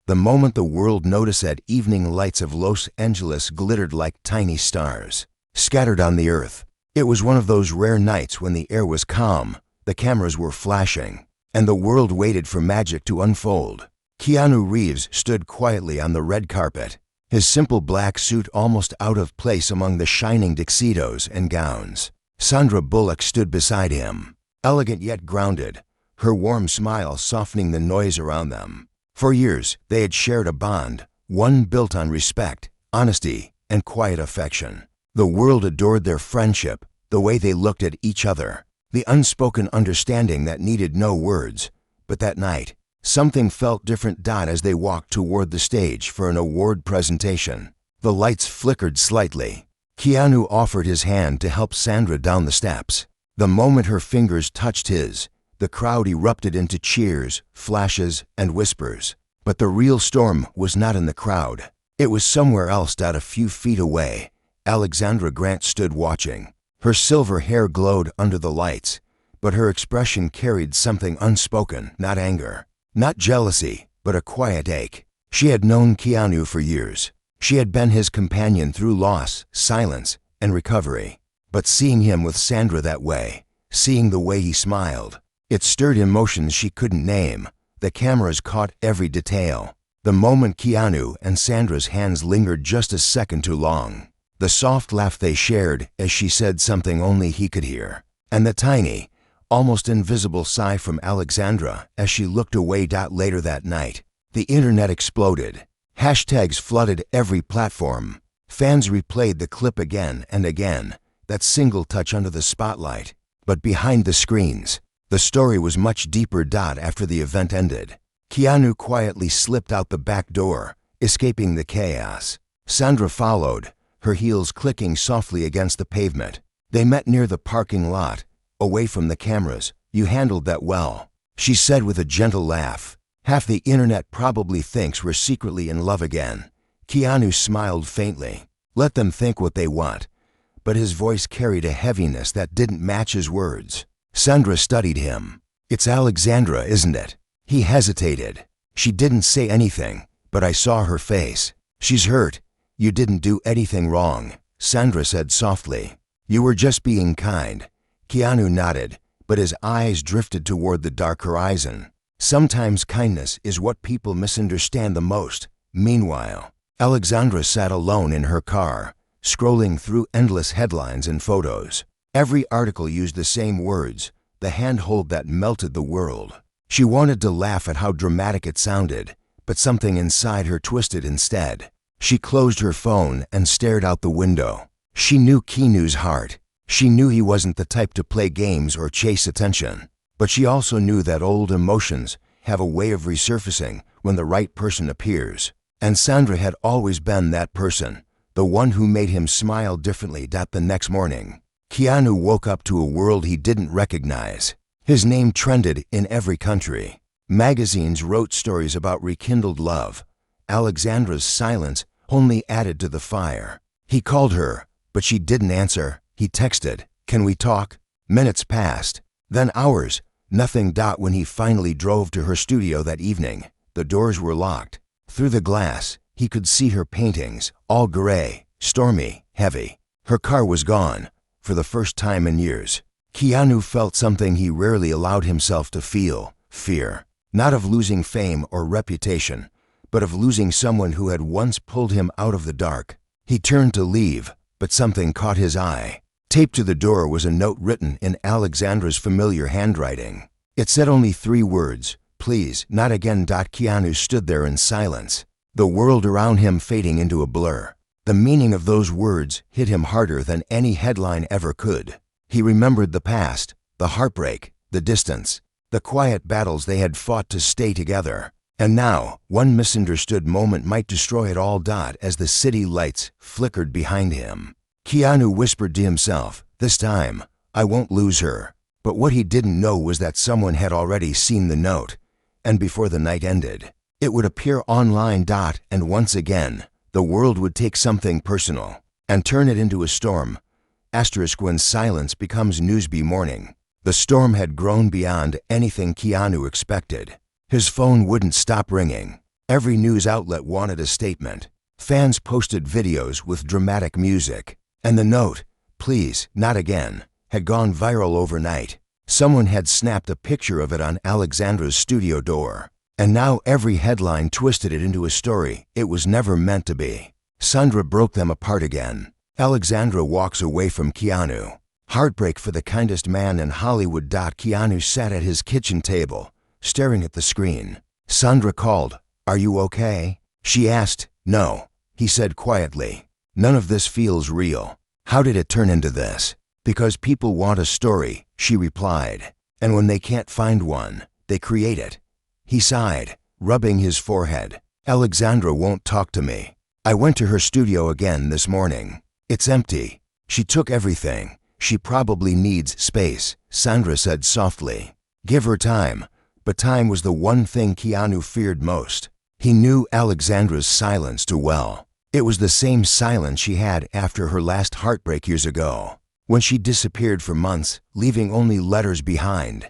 The moment the world noticed that evening lights of Los Angeles glittered like tiny stars, scattered on the earth. It was one of those rare nights when the air was calm, the cameras were flashing, and the world waited for magic to unfold. KeanuReeves stood quietly on the red carpet, his simple black suit almost out of place among the shining tuxedos and gowns. Sandra Bullock stood beside him, elegant yet grounded, her warm smile softening the noise around them. For years, they had shared a bond, one built on respect, honesty, and quiet affection. The world adored their friendship, the way they looked at each other, the unspoken understanding that needed no words. But that night, something felt different. As they walked toward the stage for an award presentation, the lights flickered slightly. Keanu offered his hand to help Sandra down the steps. The moment her fingers touched his, the crowd erupted into cheers, flashes, and whispers. But the real storm was not in the crowd. It was somewhere else. A few feet away, Alexandra Grant stood watching. Her silver hair glowed under the lights, but her expression carried something unspoken, not anger, not jealousy, but a quiet ache. She had known Keanu for years. She had been his companion through loss, silence, and recovery. But seeing him with Sandra that way, seeing the way he smiled, it stirred emotions she couldn't name. The cameras caught every detail. The moment Keanu and Sandra's hands lingered just a second too long. The soft laugh they shared as she said something only he could hear. And the tiny, almost invisible sigh from Alexandra as she looked away. Later that night, the internet exploded. Hashtags flooded every platform. Fans replayed the clip again and again, that single touch under the spotlight. But behind the screens, the story was much deeper. After the event ended, Keanu quietly slipped out the back door, escaping the chaos. Sandra followed, her heels clicking softly against the pavement. They met near the parking lot, away from the cameras. "You handled that well," she said with a gentle laugh. "Half the internet probably thinks we're secretly in love again." Keanu smiled faintly. Let them think what they want. But his voice carried a heaviness that didn't match his words. Sandra studied him. "It's Alexandra, isn't it?" He hesitated. "She didn't say anything, but I saw her face. She's hurt." "You didn't do anything wrong," Sandra said softly. "You were just being kind." Keanu nodded, but his eyes drifted toward the dark horizon. Sometimes kindness is what people misunderstand the most. Meanwhile, Alexandra sat alone in her car, scrolling through endless headlines and photos. Every article used the same words, the handhold that melted the world. She wanted to laugh at how dramatic it sounded, but something inside her twisted instead. She closed her phone and stared out the window. She knew Keanu's heart. She knew he wasn't the type to play games or chase attention. But she also knew that old emotions have a way of resurfacing when the right person appears. And Sandra had always been that person, the one who made him smile differently. The next morning, Keanu woke up to a world he didn't recognize. His name trended in every country. Magazines wrote stories about rekindled love. Alexandra's silence only added to the fire. He called her, but she didn't answer. He texted, "Can we talk?" Minutes passed, then hours, nothing. When he finally drove to her studio that evening, the doors were locked. Through the glass, he could see her paintings, all gray, stormy, heavy. Her car was gone. For the first time in years, Keanu felt something he rarely allowed himself to feel: fear. Not of losing fame or reputation, but of losing someone who had once pulled him out of the dark. He turned to leave, but something caught his eye. Taped to the door was a note written in Alexandra's familiar handwriting. It said only 3 words: "Please, not again." Keanu stood there in silence, the world around him fading into a blur. The meaning of those words hit him harder than any headline ever could. He remembered the past, the heartbreak, the distance, the quiet battles they had fought to stay together. And now, one misunderstood moment might destroy it all. As the city lights flickered behind him, Keanu whispered to himself, "This time, I won't lose her." But what he didn't know was that someone had already seen the note, and before the night ended, it would appear online. And once again, the world would take something personal and turn it into a storm. When silence becomes Newsby morning. The storm had grown beyond anything Keanu expected. His phone wouldn't stop ringing. Every news outlet wanted a statement. Fans posted videos with dramatic music. And the note, "Please, not again," had gone viral overnight. Someone had snapped a picture of it on Alexandra's studio door. And now every headline twisted it into a story it was never meant to be. Sandra broke them apart again. Alexandra walks away from Keanu. Heartbreak for the kindest man in Hollywood. Keanu sat at his kitchen table, staring at the screen. Sandra called, "Are you okay?" She asked. "No," he said quietly. "None of this feels real." "How did it turn into this?" "Because people want a story," she replied. "And when they can't find one, they create it." He sighed, rubbing his forehead. "Alexandra won't talk to me. I went to her studio again this morning. It's empty. She took everything. She probably needs space," Sandra said softly. "Give her time." But time was the one thing Keanu feared most. He knew Alexandra's silence too well. It was the same silence she had after her last heartbreak years ago, when she disappeared for months, leaving only letters behind.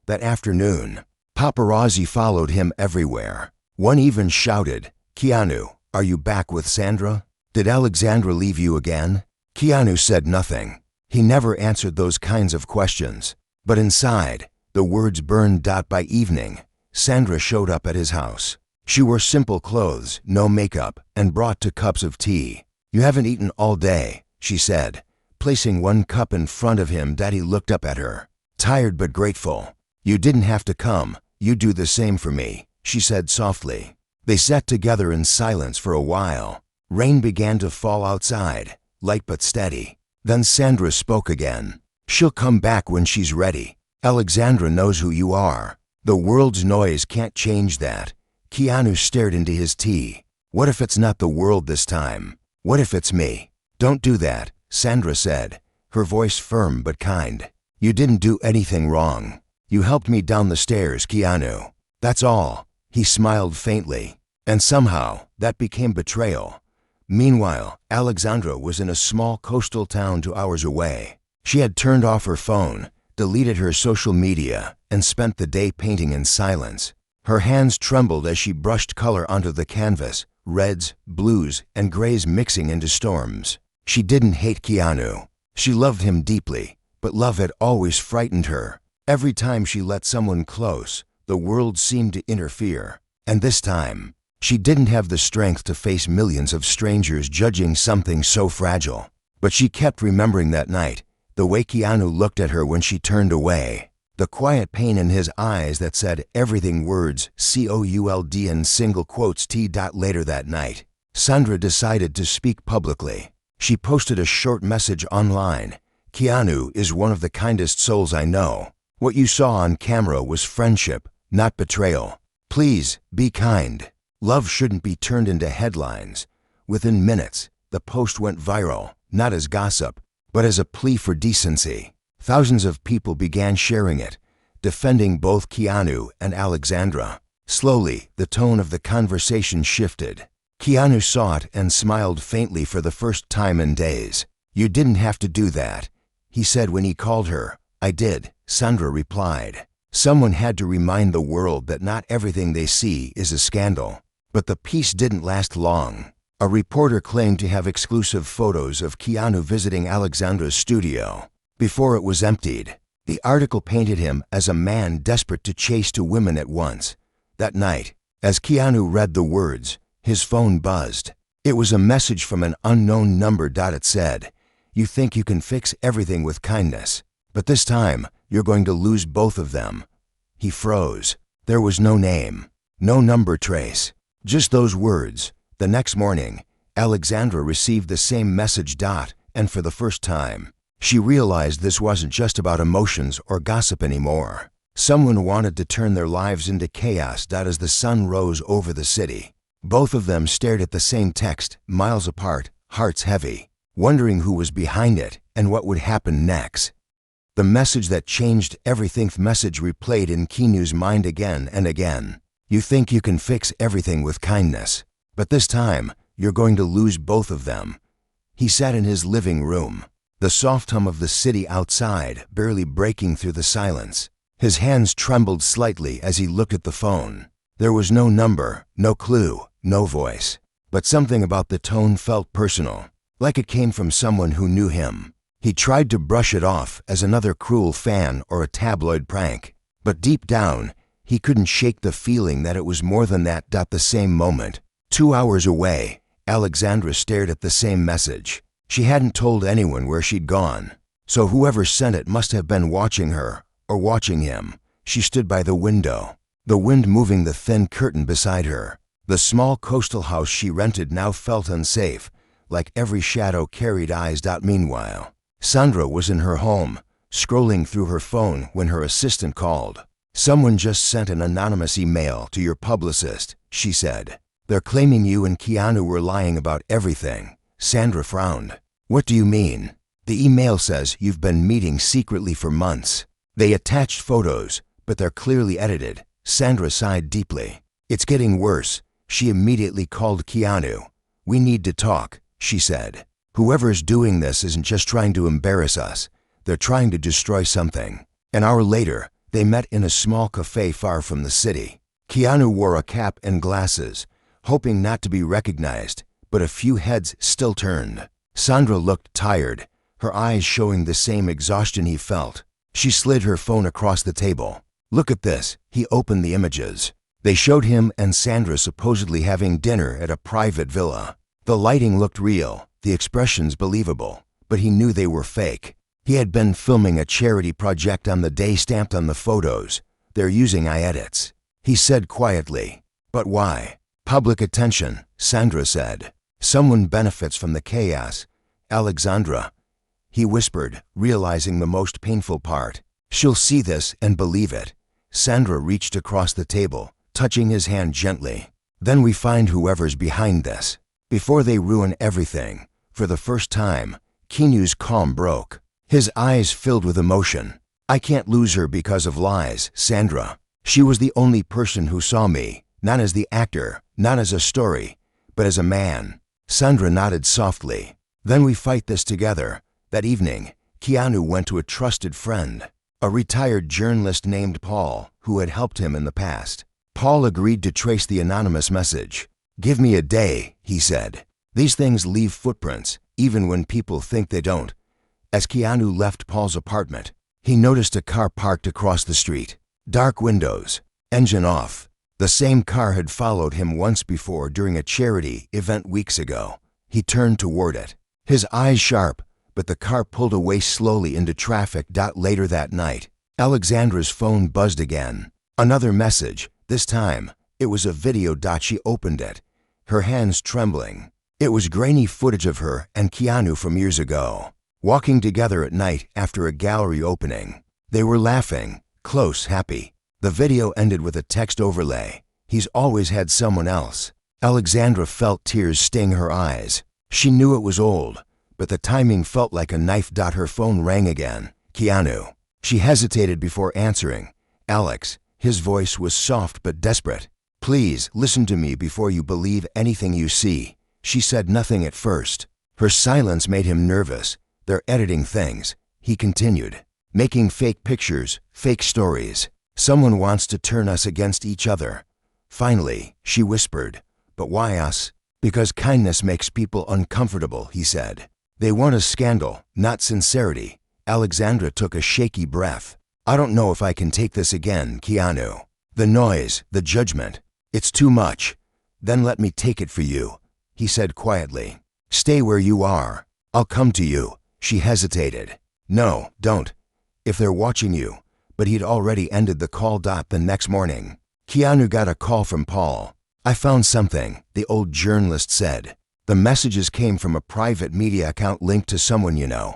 That afternoon, paparazzi followed him everywhere. One even shouted, "Keanu, are you back with Sandra? Did Alexandra leave you again?" Keanu said nothing. He never answered those kinds of questions. But inside, the words burned. By evening, Sandra showed up at his house. She wore simple clothes, no makeup, and brought 2 cups of tea. "You haven't eaten all day," she said, placing 1 cup in front of him. He looked up at her, tired but grateful. "You didn't have to come. You do the same for me," she said softly. They sat together in silence for a while. Rain began to fall outside, light but steady. Then Sandra spoke again. "She'll come back when she's ready. Alexandra knows who you are. The world's noise can't change that." Keanu stared into his tea. "What if it's not the world this time? What if it's me?" "Don't do that," Sandra said, her voice firm but kind. "You didn't do anything wrong. You helped me down the stairs, Keanu. That's all." He smiled faintly. And somehow, that became betrayal. Meanwhile, Alexandra was in a small coastal town 2 hours away. She had turned off her phone, deleted her social media, and spent the day painting in silence. Her hands trembled as she brushed color onto the canvas, reds, blues, and grays mixing into storms. She didn't hate Keanu. She loved him deeply, but love had always frightened her. Every time she let someone close, the world seemed to interfere. And this time, she didn't have the strength to face millions of strangers judging something so fragile. But she kept remembering that night, the way Keanu looked at her when she turned away. The quiet pain in his eyes that said everything, words could in single quotes. Later that night, Sandra decided to speak publicly. She posted a short message online. "Keanu is one of the kindest souls I know. What you saw on camera was friendship, not betrayal. Please, be kind. Love shouldn't be turned into headlines." Within minutes, the post went viral, not as gossip, but as a plea for decency. Thousands of people began sharing it, defending both Keanu and Alexandra. Slowly, the tone of the conversation shifted. Keanu saw it and smiled faintly for the first time in days. "You didn't have to do that," he said when he called her. "I did," Sandra replied. Someone had to remind the world that not everything they see is a scandal. But the peace didn't last long. A reporter claimed to have exclusive photos of Keanu visiting Alexandra's studio. Before it was emptied, the article painted him as a man desperate to chase 2 women at once. That night, as Keanu read the words, his phone buzzed. It was a message from an unknown number. It said, "You think you can fix everything with kindness, but this time you're going to lose both of them." He froze. There was no name, no number trace, just those words. The next morning, Alexandra received the same message. And for the first time, she realized this wasn't just about emotions or gossip anymore. Someone wanted to turn their lives into chaos. As the sun rose over the city, both of them stared at the same text, miles apart, hearts heavy, wondering who was behind it and what would happen next. The message that changed everything. The message replayed in Keanu's mind again and again. "You think you can fix everything with kindness, but this time you're going to lose both of them." He sat in his living room, the soft hum of the city outside barely breaking through the silence. His hands trembled slightly as he looked at the phone. There was no number, no clue, no voice. But something about the tone felt personal, like it came from someone who knew him. He tried to brush it off as another cruel fan or a tabloid prank. But deep down, he couldn't shake the feeling that it was more than that. The same moment, 2 hours away, Alexandra stared at the same message. She hadn't told anyone where she'd gone, so whoever sent it must have been watching her, or watching him. She stood by the window, the wind moving the thin curtain beside her. The small coastal house she rented now felt unsafe, like every shadow carried eyes. Meanwhile, Sandra was in her home, scrolling through her phone when her assistant called. "Someone just sent an anonymous email to your publicist," she said. "They're claiming you and Keanu were lying about everything." Sandra frowned. "What do you mean?" "The email says you've been meeting secretly for months. They attached photos, but they're clearly edited." Sandra sighed deeply. "It's getting worse." She immediately called Keanu. "We need to talk," she said. "Whoever's doing this isn't just trying to embarrass us. They're trying to destroy something." An hour later, they met in a small cafe far from the city. Keanu wore a cap and glasses, hoping not to be recognized, but a few heads still turned. Sandra looked tired, her eyes showing the same exhaustion he felt. She slid her phone across the table. "Look at this." He opened the images. They showed him and Sandra supposedly having dinner at a private villa. The lighting looked real, the expressions believable, but he knew they were fake. He had been filming a charity project on the day stamped on the photos. "They're using edits," he said quietly. "But why?" "Public attention," Sandra said. "Someone benefits from the chaos." "Alexandra," he whispered, realizing the most painful part. "She'll see this and believe it." Sandra reached across the table, touching his hand gently. "Then we find whoever's behind this, before they ruin everything." For the first time, Keanu's calm broke. His eyes filled with emotion. "I can't lose her because of lies, Sandra. She was the only person who saw me, not as the actor, not as a story, but as a man." Sandra nodded softly. "Then we fight this together." That evening, Keanu went to a trusted friend, a retired journalist named Paul, who had helped him in the past. Paul agreed to trace the anonymous message. "Give me a day," he said. "These things leave footprints, even when people think they don't." As Keanu left Paul's apartment, he noticed a car parked across the street. Dark windows, engine off. The same car had followed him once before during a charity event weeks ago. He turned toward it, his eyes sharp, but the car pulled away slowly into traffic. Later that night, Alexandra's phone buzzed again. Another message. This time, it was a video. She opened it, her hands trembling. It was grainy footage of her and Keanu from years ago, walking together at night after a gallery opening. They were laughing, close, happy. The video ended with a text overlay. "He's always had someone else." Alexandra felt tears sting her eyes. She knew it was old, but the timing felt like a knife. Her phone rang again. "Keanu." She hesitated before answering. "Alex." His voice was soft but desperate. "Please listen to me before you believe anything you see." She said nothing at first. Her silence made him nervous. "They're editing things," he continued. "Making fake pictures, fake stories. Someone wants to turn us against each other." Finally, she whispered, "But why us?" "Because kindness makes people uncomfortable," he said. "They want a scandal, not sincerity." Alexandra took a shaky breath. "I don't know if I can take this again, Keanu. The noise, the judgment. It's too much." "Then let me take it for you," he said quietly. "Stay where you are. I'll come to you." She hesitated. "No, don't. If they're watching you." But he'd already ended the call. The next morning, Keanu got a call from Paul. "I found something," the old journalist said. "The messages came from a private media account linked to someone you know."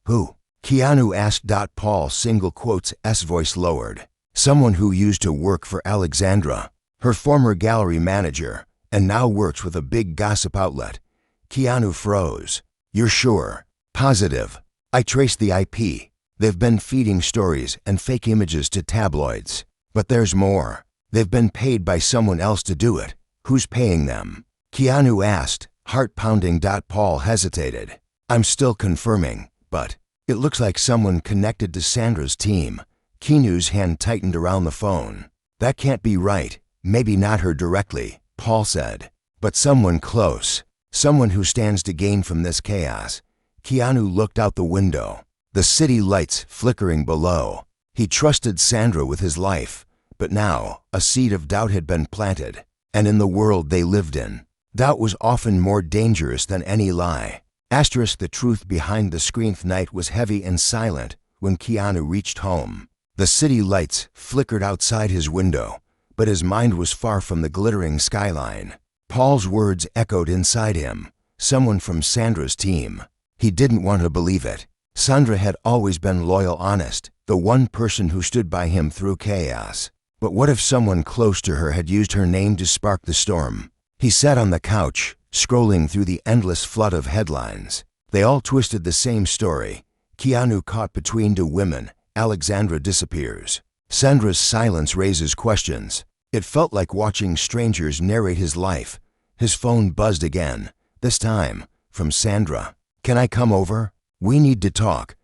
"Who?" Keanu asked. Paul single quotes S voice lowered. "Someone who used to work for Alexandra, her former gallery manager, and now works with a big gossip outlet." Keanu froze. "You're sure?" "Positive. I traced the IP. They've been feeding stories and fake images to tabloids. But there's more. They've been paid by someone else to do it." "Who's paying them?" Keanu asked, heart pounding. Paul hesitated. "I'm still confirming, but it looks like someone connected to Sandra's team." Keanu's hand tightened around the phone. "That can't be right." Maybe not her directly, Paul said, but someone close, someone who stands to gain from this chaos. Keanu looked out the window, the city lights flickering below. He trusted Sandra with his life, but now a seed of doubt had been planted, and in the world they lived in, doubt was often more dangerous than any lie. The truth behind the screen night was heavy and silent when Keanu reached home. The city lights flickered outside his window, but his mind was far from the glittering skyline. Paul's words echoed inside him, someone from Sandra's team. He didn't want to believe it. Sandra had always been loyal, honest, the one person who stood by him through chaos. But what if someone close to her had used her name to spark the storm? He sat on the couch, scrolling through the endless flood of headlines. They all twisted the same story. Keanu caught between two women. Alexandra disappears. Sandra's silence raises questions. It felt like watching strangers narrate his life. His phone buzzed again, this time from Sandra. "Can I come over? We need to talk."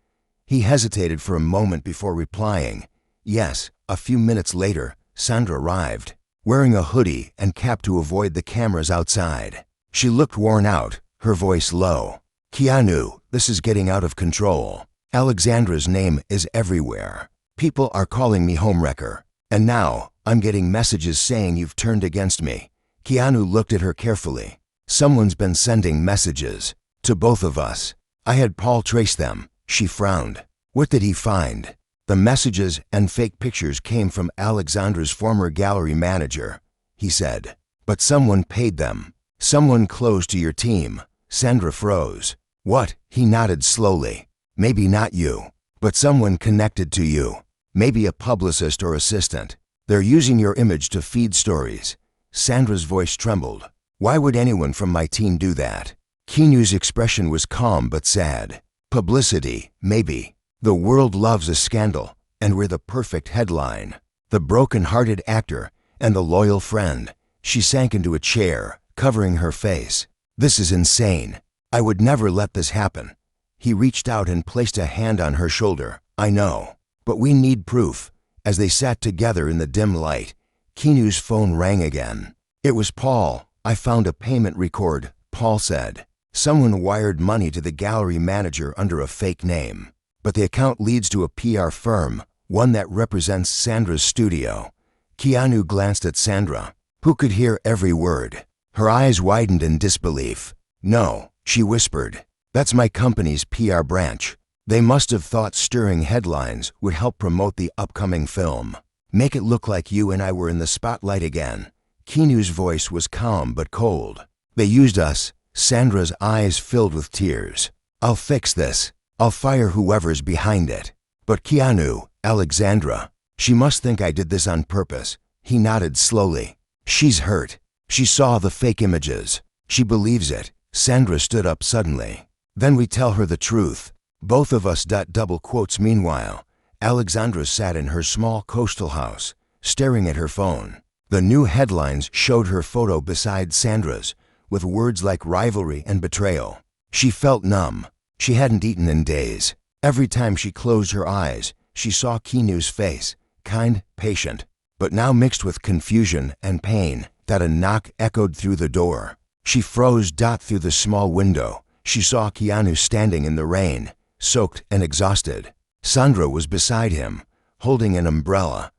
He hesitated for a moment before replying, "Yes." A few minutes later, Sandra arrived, wearing a hoodie and cap to avoid the cameras outside. She looked worn out, her voice low. "Keanu, this is getting out of control. Alexandra's name is everywhere. People are calling me homewrecker. And now, I'm getting messages saying you've turned against me." Keanu looked at her carefully. "Someone's been sending messages. To both of us. I had Paul trace them." She frowned. "What did he find?" "The messages and fake pictures came from Alexandra's former gallery manager," he said. "But someone paid them. Someone close to your team." Sandra froze. "What?" He nodded slowly. "Maybe not you, but someone connected to you. Maybe a publicist or assistant. They're using your image to feed stories." Sandra's voice trembled. "Why would anyone from my team do that?" Keanu's expression was calm but sad. "Publicity, maybe. The world loves a scandal, and we're the perfect headline. The broken-hearted actor and the loyal friend." She sank into a chair, covering her face. "This is insane. I would never let this happen." He reached out and placed a hand on her shoulder. "I know, but we need proof." As they sat together in the dim light, Keanu's phone rang again. It was Paul. "I found a payment record," Paul said. "Someone wired money to the gallery manager under a fake name. But the account leads to a PR firm, one that represents Sandra's studio." Keanu glanced at Sandra, who could hear every word. Her eyes widened in disbelief. "No," she whispered. "That's my company's PR branch. They must have thought stirring headlines would help promote the upcoming film. Make it look like you and I were in the spotlight again." Keanu's voice was calm but cold. "They used us." Sandra's eyes filled with tears. "I'll fix this. I'll fire whoever's behind it." "But Keanu, Alexandra, she must think I did this on purpose." He nodded slowly. "She's hurt. She saw the fake images. She believes it." Sandra stood up suddenly. "Then we tell her the truth. Both of us." Double quotes. Meanwhile, Alexandra sat in her small coastal house, staring at her phone. The new headlines showed her photo beside Sandra's, with words like rivalry and betrayal. She felt numb. She hadn't eaten in days. Every time she closed her eyes, she saw Keanu's face, kind, patient, but now mixed with confusion and pain. A knock echoed through the door. She froze. Through the small window, she saw Keanu standing in the rain, soaked and exhausted. Sandra was beside him, holding an umbrella.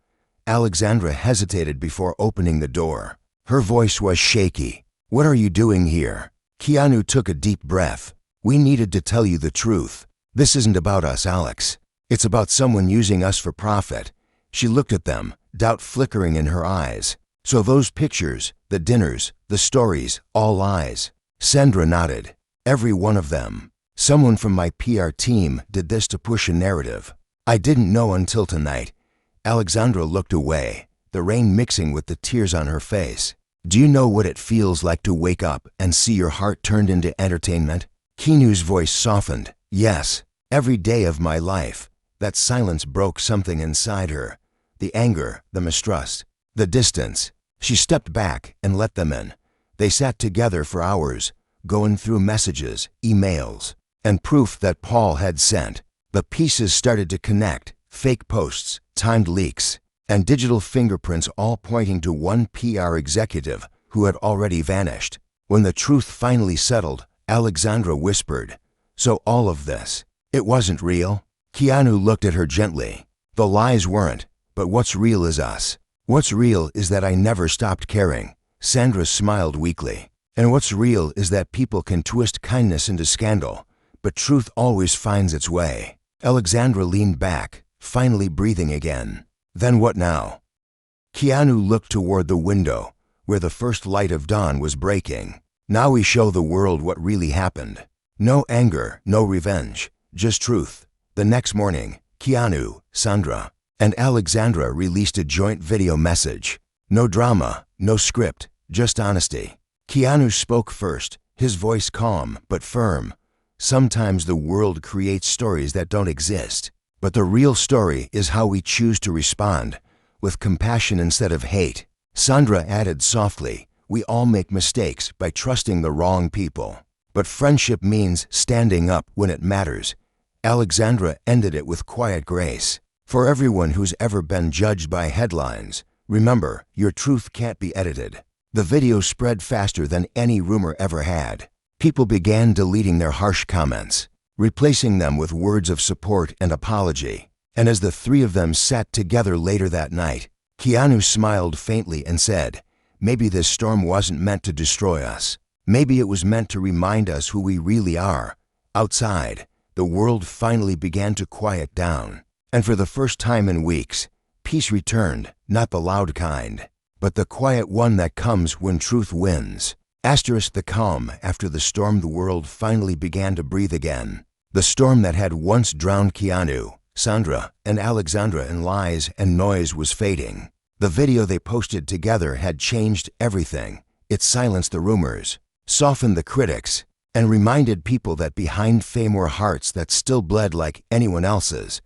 Alexandra hesitated before opening the door. Her voice was shaky. "What are you doing here?" Keanu took a deep breath. "We needed to tell you the truth. This isn't about us, Alex. It's about someone using us for profit." She looked at them, doubt flickering in her eyes. "So those pictures, the dinners, the stories, all lies?" Sandra nodded. "Every one of them. Someone from my PR team did this to push a narrative. I didn't know until tonight." Alexandra looked away, the rain mixing with the tears on her face. "Do you know what it feels like to wake up and see your heart turned into entertainment?" Keanu's voice softened. "Yes, every day of my life." That silence broke something inside her. The anger, the mistrust, the distance. She stepped back and let them in. They sat together for hours, going through messages, emails, and proof that Paul had sent. The pieces started to connect. Fake posts, timed leaks, and digital fingerprints all pointing to one PR executive who had already vanished. When the truth finally settled, Alexandra whispered, "So all of this, it wasn't real?" Keanu looked at her gently. "The lies weren't, but what's real is us. What's real is that I never stopped caring." Sandra smiled weakly. "And what's real is that people can twist kindness into scandal, but truth always finds its way." Alexandra leaned back, finally breathing again. "Then what now?" Keanu looked toward the window, where the first light of dawn was breaking. "Now we show the world what really happened. No anger, no revenge, just truth." The next morning, Keanu, Sandra, and Alexandra released a joint video message. No drama, no script, just honesty. Keanu spoke first, his voice calm but firm. "Sometimes the world creates stories that don't exist, but the real story is how we choose to respond, with compassion instead of hate." Sandra added softly, "We all make mistakes by trusting the wrong people, but friendship means standing up when it matters." Alexandra ended it with quiet grace. "For everyone who's ever been judged by headlines, remember, your truth can't be edited." The video spread faster than any rumor ever had. People began deleting their harsh comments, replacing them with words of support and apology. And as the three of them sat together later that night, Keanu smiled faintly and said, "Maybe this storm wasn't meant to destroy us. Maybe it was meant to remind us who we really are." Outside, the world finally began to quiet down. And for the first time in weeks, peace returned, not the loud kind, but the quiet one that comes when truth wins. The calm after the storm. The world finally began to breathe again. The storm that had once drowned Keanu, Sandra, and Alexandra in lies and noise was fading. The video they posted together had changed everything. It silenced the rumors, softened the critics, and reminded people that behind fame were hearts that still bled like anyone else's.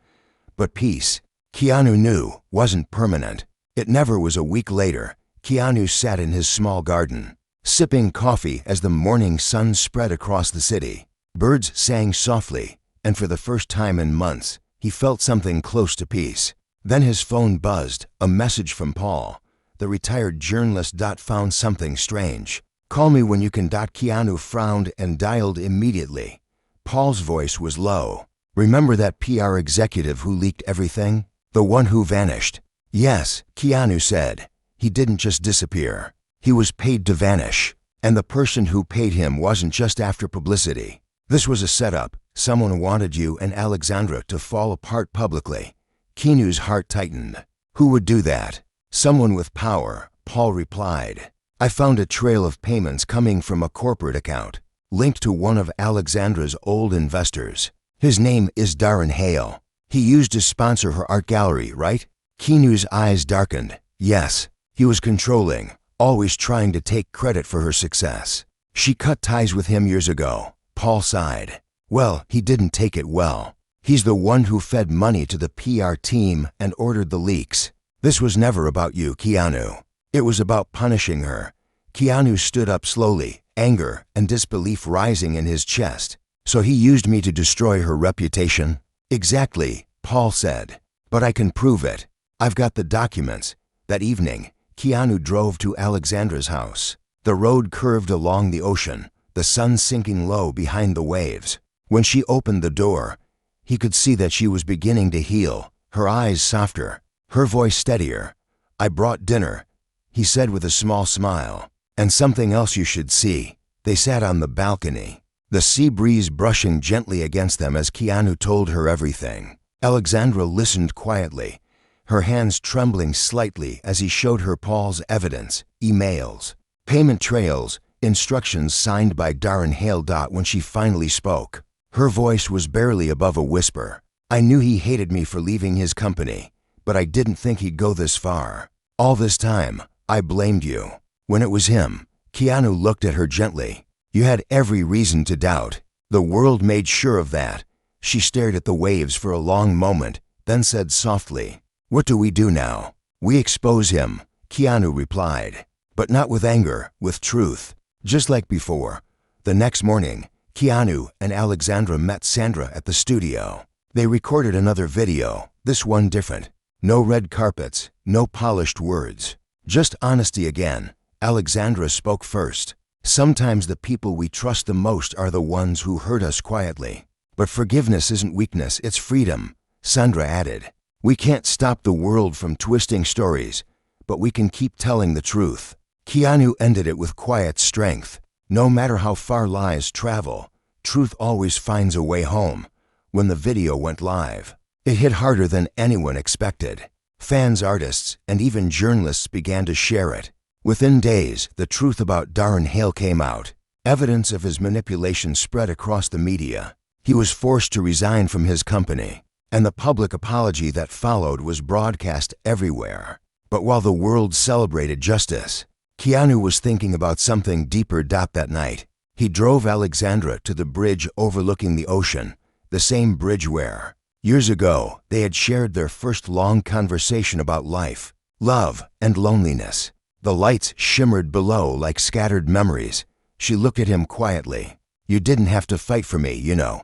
But peace, Keanu knew, wasn't permanent. It never was. A week later, Keanu sat in his small garden, sipping coffee as the morning sun spread across the city. Birds sang softly, and for the first time in months, he felt something close to peace. Then his phone buzzed, a message from Paul, the retired journalist. Found something strange. "Call me when you can." Keanu frowned and dialed immediately. Paul's voice was low. "Remember that PR executive who leaked everything? The one who vanished?" "Yes," Keanu said. "He didn't just disappear. He was paid to vanish. And the person who paid him wasn't just after publicity. This was a setup. Someone wanted you and Alexandra to fall apart publicly." Keanu's heart tightened. "Who would do that?" "Someone with power," Paul replied. "I found a trail of payments coming from a corporate account, linked to one of Alexandra's old investors. His name is Darren Hale. He used to sponsor her art gallery, right?" Keanu's eyes darkened. "Yes. He was controlling, always trying to take credit for her success. She cut ties with him years ago." Paul sighed. "Well, he didn't take it well. He's the one who fed money to the PR team and ordered the leaks. This was never about you, Keanu. It was about punishing her." Keanu stood up slowly, anger and disbelief rising in his chest. "So he used me to destroy her reputation?" "Exactly," Paul said. "But I can prove it. I've got the documents." That evening, Keanu drove to Alexandra's house. The road curved along the ocean, the sun sinking low behind the waves. When she opened the door, he could see that she was beginning to heal, her eyes softer, her voice steadier. "I brought dinner," he said with a small smile. "And something else you should see." They sat on the balcony, the sea breeze brushing gently against them as Keanu told her everything. Alexandra listened quietly, her hands trembling slightly as he showed her Paul's evidence, emails, payment trails, instructions signed by Darren Hale. When she finally spoke, her voice was barely above a whisper. "I knew he hated me for leaving his company, but I didn't think he'd go this far. All this time, I blamed you." When it was him, Keanu looked at her gently. "You had every reason to doubt. The world made sure of that." She stared at the waves for a long moment, then said softly, "What do we do now?" "We expose him," Keanu replied. "But not with anger, with truth." Just like before, the next morning, Keanu and Alexandra met Sandra at the studio. They recorded another video, this one different. No red carpets, no polished words. Just honesty again. Alexandra spoke first. Sometimes the people we trust the most are the ones who hurt us quietly. But forgiveness isn't weakness, it's freedom, Sandra added. We can't stop the world from twisting stories, but we can keep telling the truth. Keanu ended it with quiet strength. No matter how far lies travel, truth always finds a way home. When the video went live, it hit harder than anyone expected. Fans, artists, and even journalists began to share it. Within days, the truth about Darren Hale came out. Evidence of his manipulation spread across the media. He was forced to resign from his company, and the public apology that followed was broadcast everywhere. But while the world celebrated justice, Keanu was thinking about something deeper. That night, he drove Alexandra to the bridge overlooking the ocean, the same bridge where, years ago, they had shared their first long conversation about life, love, and loneliness. The lights shimmered below like scattered memories. She looked at him quietly. "You didn't have to fight for me, you know."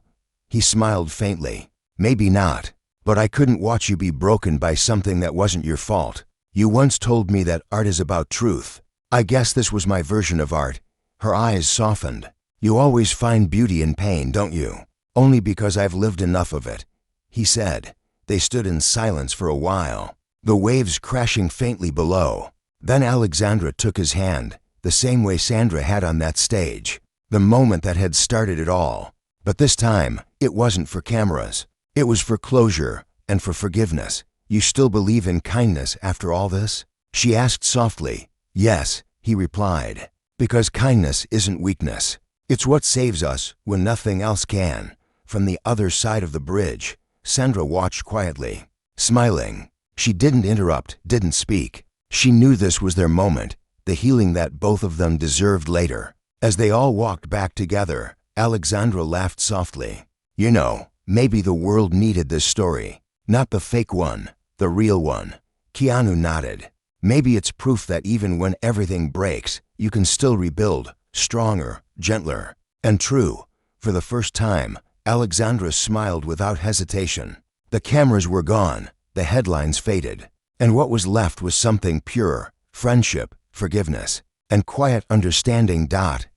He smiled faintly. "Maybe not, but I couldn't watch you be broken by something that wasn't your fault. You once told me that art is about truth. I guess this was my version of art." Her eyes softened. "You always find beauty in pain, don't you?" "Only because I've lived enough of it," he said. They stood in silence for a while, the waves crashing faintly below. Then Alexandra took his hand, the same way Sandra had on that stage, the moment that had started it all. But this time, it wasn't for cameras. It was for closure and for forgiveness. "You still believe in kindness after all this?" she asked softly. "Yes," he replied, "because kindness isn't weakness. It's what saves us when nothing else can." From the other side of the bridge, Sandra watched quietly, smiling. She didn't interrupt, didn't speak. She knew this was their moment, the healing that both of them deserved later. As they all walked back together, Alexandra laughed softly. "You know, maybe the world needed this story. Not the fake one, the real one." Keanu nodded. "Maybe it's proof that even when everything breaks, you can still rebuild, stronger, gentler." And true, for the first time, Alexandra smiled without hesitation. The cameras were gone, the headlines faded, and what was left was something pure: friendship, forgiveness, and quiet understanding.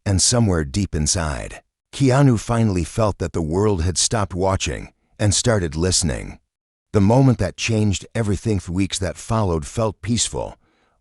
And somewhere deep inside, Keanu finally felt that the world had stopped watching and started listening. The moment that changed everything. Weeks that followed felt peaceful,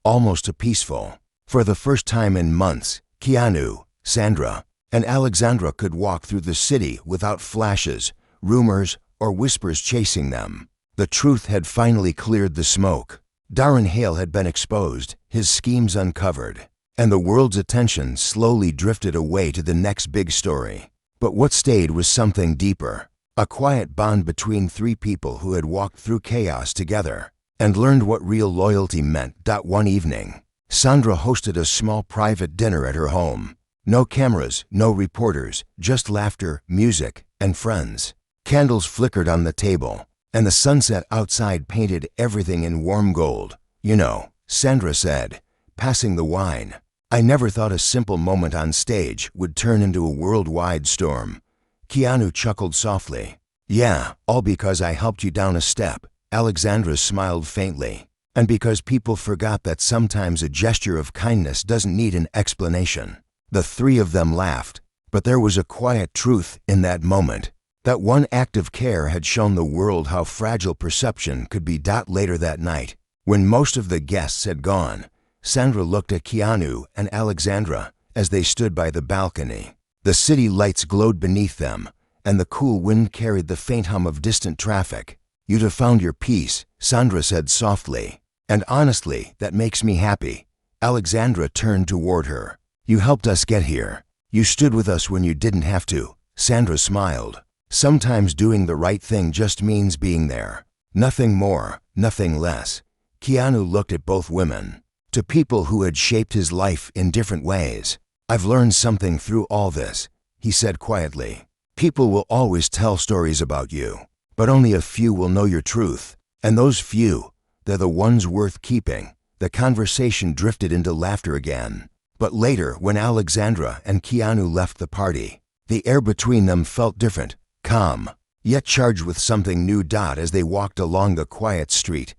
almost too peaceful. For the first time in months, Keanu, Sandra, and Alexandra could walk through the city without flashes, rumors, or whispers chasing them. The truth had finally cleared the smoke. Darren Hale had been exposed, his schemes uncovered, and the world's attention slowly drifted away to the next big story. But what stayed was something deeper, a quiet bond between three people who had walked through chaos together and learned what real loyalty meant. One evening, Sandra hosted a small private dinner at her home. No cameras, no reporters, just laughter, music, and friends. Candles flickered on the table, and the sunset outside painted everything in warm gold. "You know," Sandra said, passing the wine, "I never thought a simple moment on stage would turn into a worldwide storm." Keanu chuckled softly. "Yeah, all because I helped you down a step." Alexandra smiled faintly. "And because people forgot that sometimes a gesture of kindness doesn't need an explanation." The three of them laughed, but there was a quiet truth in that moment. That one act of care had shown the world how fragile perception could be. Later that night, when most of the guests had gone, Sandra looked at Keanu and Alexandra as they stood by the balcony. The city lights glowed beneath them, and the cool wind carried the faint hum of distant traffic. "You'd have found your peace," Sandra said softly. "And honestly, that makes me happy." Alexandra turned toward her. "You helped us get here. You stood with us when you didn't have to." Sandra smiled. "Sometimes doing the right thing just means being there. Nothing more, nothing less." Keanu looked at both women. To people who had shaped his life in different ways. "I've learned something through all this," he said quietly. "People will always tell stories about you, but only a few will know your truth. And those few, they're the ones worth keeping." The conversation drifted into laughter again. But later, when Alexandra and Keanu left the party, the air between them felt different, calm, yet charged with something new. As they walked along the quiet street,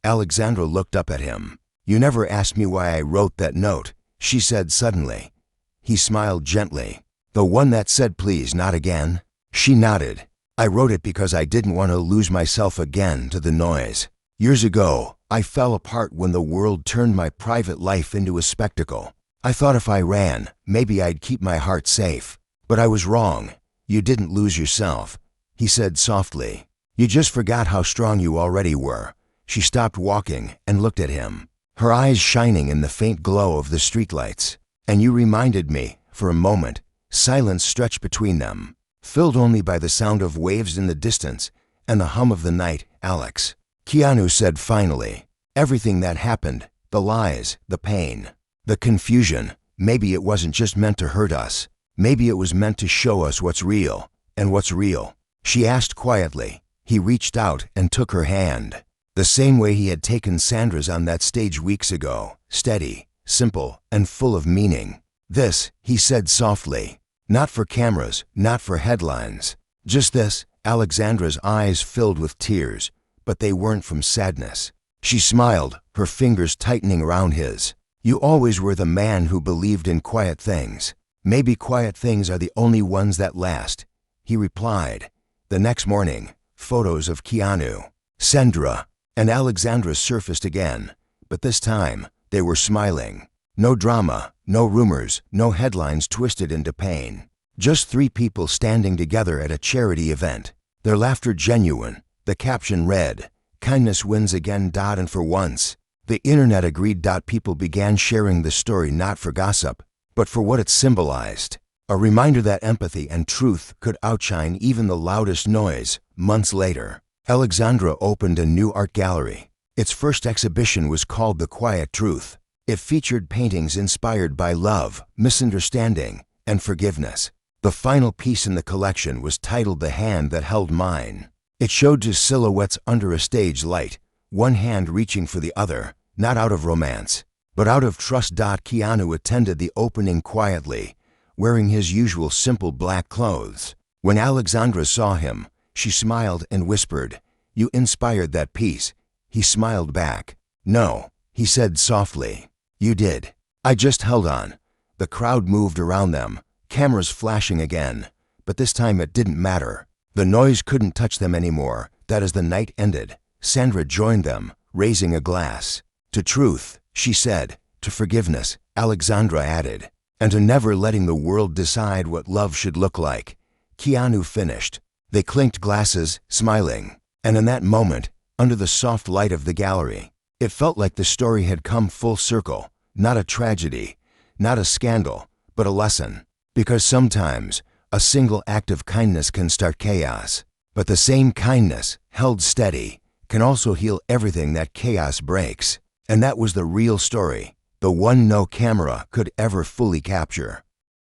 Alexandra looked up at him. "You never asked me why I wrote that note," she said suddenly. He smiled gently. "The one that said please not again?" She nodded. "I wrote it because I didn't want to lose myself again to the noise. Years ago, I fell apart when the world turned my private life into a spectacle. I thought if I ran, maybe I'd keep my heart safe. But I was wrong. You didn't lose yourself," he said softly. "You just forgot how strong you already were." She stopped walking and looked at him, her eyes shining in the faint glow of the streetlights. "And you reminded me, for a moment." Silence stretched between them, filled only by the sound of waves in the distance and the hum of the night. "Alex," Keanu said finally, "everything that happened, the lies, the pain, the confusion, maybe it wasn't just meant to hurt us. Maybe it was meant to show us what's real, and what's real." She asked quietly. He reached out and took her hand, the same way he had taken Sandra's on that stage weeks ago, steady, simple, and full of meaning. "This," he said softly, "not for cameras, not for headlines. Just this." Alexandra's eyes filled with tears, but they weren't from sadness. She smiled, her fingers tightening around his. "You always were the man who believed in quiet things. Maybe quiet things are the only ones that last," he replied. The next morning, photos of Keanu, Sandra, and Alexandra surfaced again, but this time they were smiling. No drama, no rumors, no headlines twisted into pain. Just three people standing together at a charity event. Their laughter genuine. The caption read, "Kindness wins again. And for once, the internet agreed. People began sharing the story not for gossip, but for what it symbolized. A reminder that empathy and truth could outshine even the loudest noise. Months later, Alexandra opened a new art gallery. Its first exhibition was called The Quiet Truth. It featured paintings inspired by love, misunderstanding, and forgiveness. The final piece in the collection was titled The Hand That Held Mine. It showed two silhouettes under a stage light, one hand reaching for the other, not out of romance, but out of trust. Keanu attended the opening quietly, wearing his usual simple black clothes. When Alexandra saw him, she smiled and whispered, "You inspired that piece." He smiled back. "No," he said softly. "You did." I just held on." The crowd moved around them, cameras flashing again, but this time it didn't matter. The noise couldn't touch them anymore. That as the night ended, Sandra joined them, raising a glass. "To truth," she said. "To forgiveness," Alexandra added. "And to never letting the world decide what love should look like." Keanu finished. They clinked glasses, smiling. And in that moment, under the soft light of the gallery, it felt like the story had come full circle. Not a tragedy, not a scandal, but a lesson. Because sometimes, a single act of kindness can start chaos. But the same kindness, held steady, can also heal everything that chaos breaks. And that was the real story, the one no camera could ever fully capture.